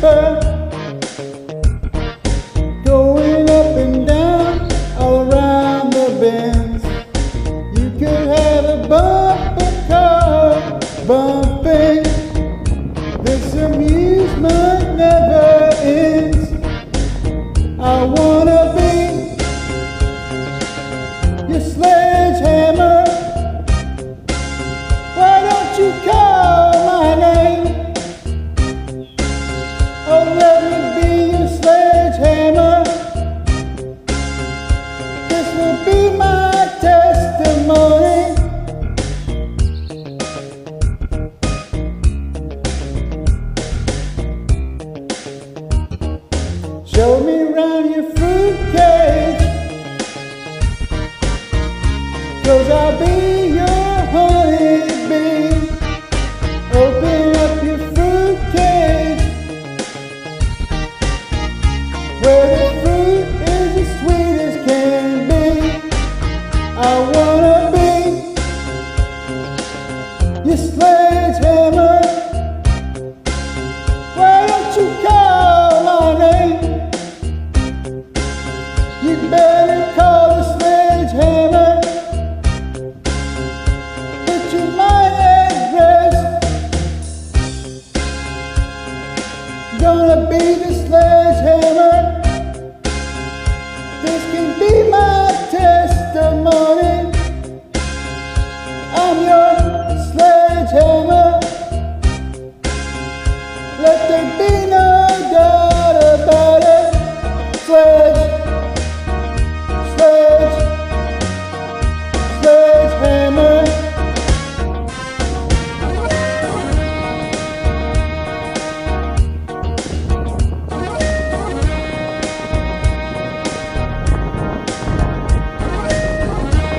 sweeper, going up and down all around the bends. You could have a bumper car bumping. This amusement never ends. I wanna be your sledgehammer. Why don't you call my name? Oh, let me be your sledgehammer. This will be my testimony. Show me around your fruit cage, 'cause I'll be your honeybee. Open up your fruit cage, where the fruit is as sweet as can be. I wanna be your sledgehammer. Why don't you call my name? You better call the sledgehammer. Put you my address. Gonna be the sledgehammer. This can be my testimony. I'm your sledgehammer. Let there be no doubt about it. Sledgehammer.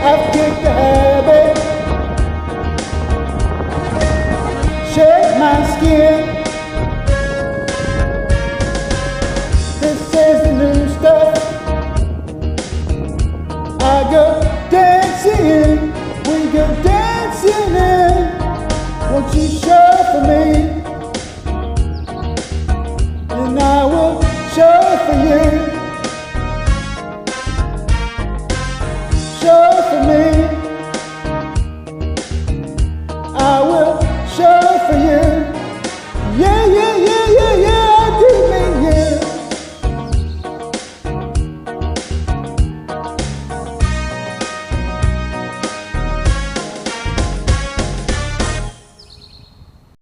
I've kicked the habit, shed my skin.